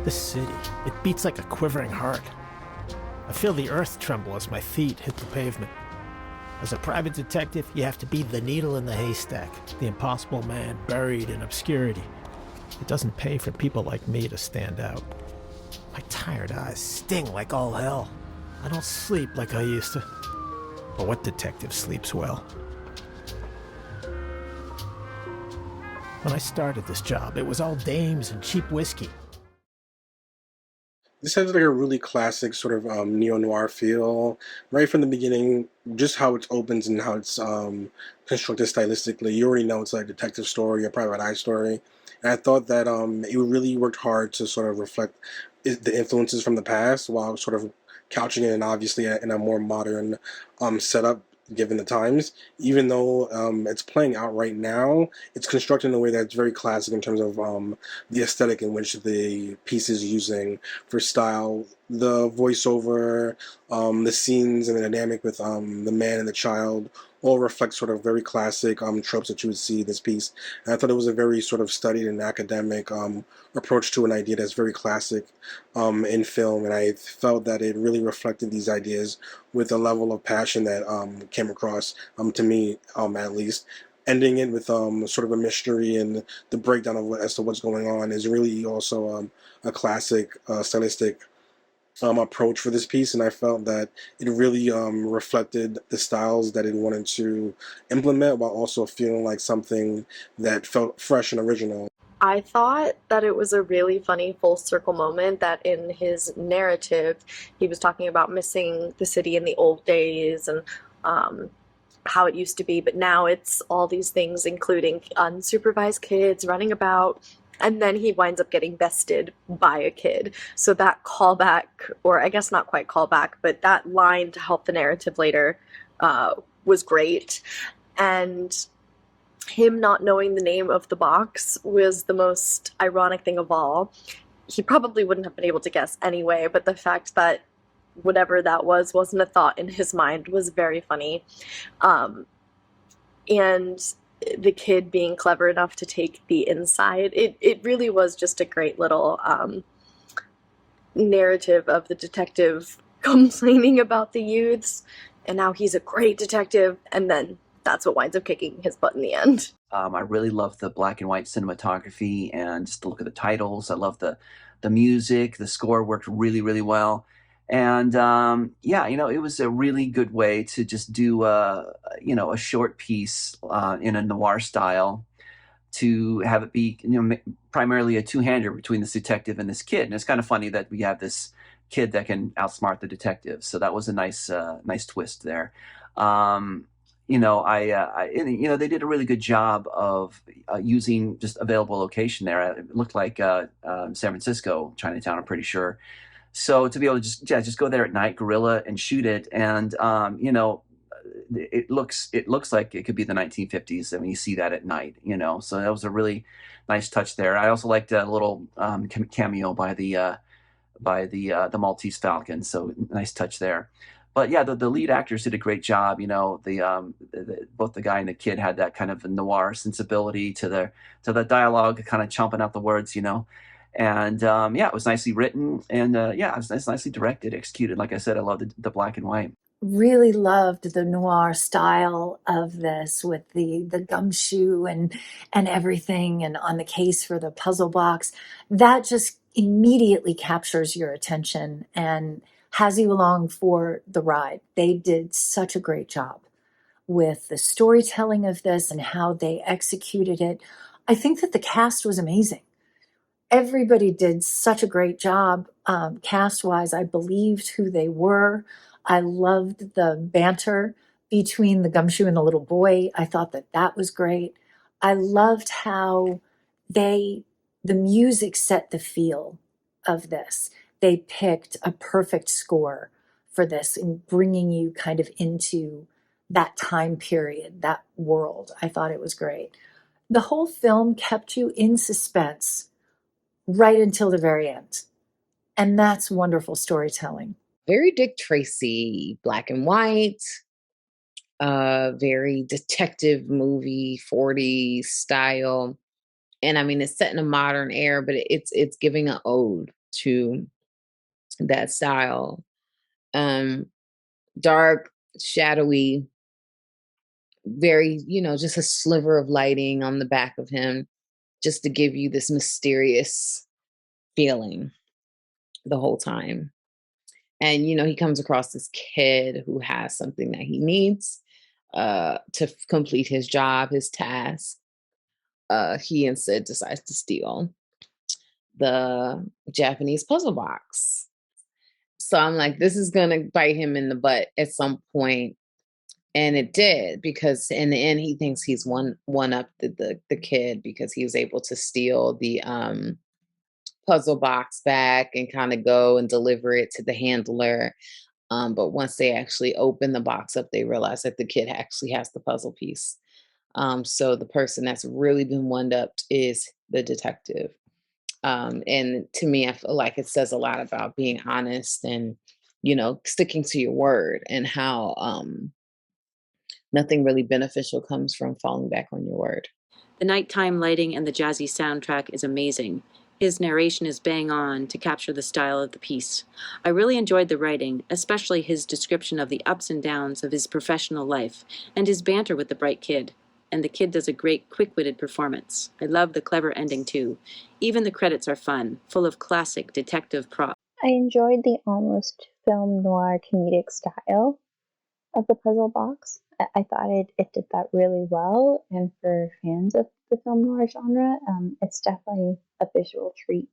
This city, it beats like a quivering heart. I feel the earth tremble as my feet hit the pavement. As a private detective, you have to be the needle in the haystack, the impossible man buried in obscurity. It doesn't pay for people like me to stand out. My tired eyes sting like all hell. I don't sleep like I used to. But what detective sleeps well? When I started this job, it was all dames and cheap whiskey. This has like a really classic sort of neo-noir feel right from the beginning, just how it opens and how it's constructed stylistically. You already know it's like a detective story, a private eye story. And I thought that it really worked hard to sort of reflect the influences from the past while sort of couching it in obviously in a more modern setup given the times. Even though it's playing out right now, it's constructed in a way that's very classic in terms of the aesthetic in which the piece is using for style, the voiceover, the scenes and the dynamic with the man and the child all reflect sort of very classic tropes that you would see in this piece. And I thought it was a very sort of studied and academic approach to an idea that's very classic in film. And I felt that it really reflected these ideas with a level of passion that came across to me, at least. Ending it with sort of a mystery and the breakdown of as to what's going on is really also a classic stylistic approach for this piece, and I felt that it really reflected the styles that it wanted to implement while also feeling like something that felt fresh and original. I thought that it was a really funny full circle moment that in his narrative, he was talking about missing the city in the old days and um, how it used to be, but now it's all these things, including unsupervised kids running about. And then he winds up getting bested by a kid. So that callback, or I guess not quite callback, but that line to help the narrative later was great. And him not knowing the name of the box was the most ironic thing of all. He probably wouldn't have been able to guess anyway, but the fact that whatever that was wasn't a thought in his mind was very funny. Um, and the kid being clever enough to take the inside, it really was just a great little narrative of the detective complaining about the youths and how he's a great detective, and then that's what winds up kicking his butt in the end. I really love the black and white cinematography and just the look of the titles. I love the music. The score worked really, really well. And yeah, it was a really good way to just do a short piece in a noir style to have it be primarily a two-hander between this detective and this kid. And it's kind of funny that we have this kid that can outsmart the detective. So that was a nice twist there. Um, they did a really good job of using just available location there. It looked like San Francisco, Chinatown, I'm pretty sure. So to be able to just go there at night, guerrilla, and shoot it, and it looks like it could be the 1950s. I mean, you see that at night, So that was a really nice touch there. I also liked a little cameo by the Maltese Falcon. So nice touch there. But yeah, the lead actors did a great job. Both the guy and the kid had that kind of noir sensibility to the dialogue, kind of chomping out the words. And yeah, it was nicely written, and yeah, it was nicely directed, executed. Like I said, I love the black and white. Really loved the noir style of this with the gumshoe and everything, and on the case for the puzzle box. That just immediately captures your attention and has you along for the ride. They did such a great job with the storytelling of this and how they executed it. I think that the cast was amazing. Everybody did such a great job, cast wise. I believed who they were. I loved the banter between the gumshoe and the little boy. I thought that that was great. I loved how the music set the feel of this. They picked a perfect score for this in bringing you kind of into that time period, that world. I thought it was great. The whole film kept you in suspense right until the very end. And that's wonderful storytelling. Very Dick Tracy, black and white, very detective movie, 40s style. And I mean, it's set in a modern era, but it's giving an ode to that style. Um, Dark, shadowy, very, just a sliver of lighting on the back of him, just to give you this mysterious feeling the whole time. And, he comes across this kid who has something that he needs to complete his job, his task. He instead decides to steal the Japanese puzzle box. So I'm like, this is going to bite him in the butt at some point. And it did, because in the end, he thinks he's one up the kid because he was able to steal the puzzle box back and kind of go and deliver it to the handler. But once they actually open the box up, they realize that the kid actually has the puzzle piece. So the person that's really been one-upped is the detective. And to me, I feel like it says a lot about being honest and, sticking to your word, and how nothing really beneficial comes from falling back on your word. The nighttime lighting and the jazzy soundtrack is amazing. His narration is bang on to capture the style of the piece. I really enjoyed the writing, especially his description of the ups and downs of his professional life and his banter with the bright kid. And the kid does a great, quick-witted performance. I love the clever ending, too. Even the credits are fun, full of classic detective props. I enjoyed the almost film noir comedic style of the puzzle box. I thought it did that really well, and for fans of the film noir genre, it's definitely a visual treat.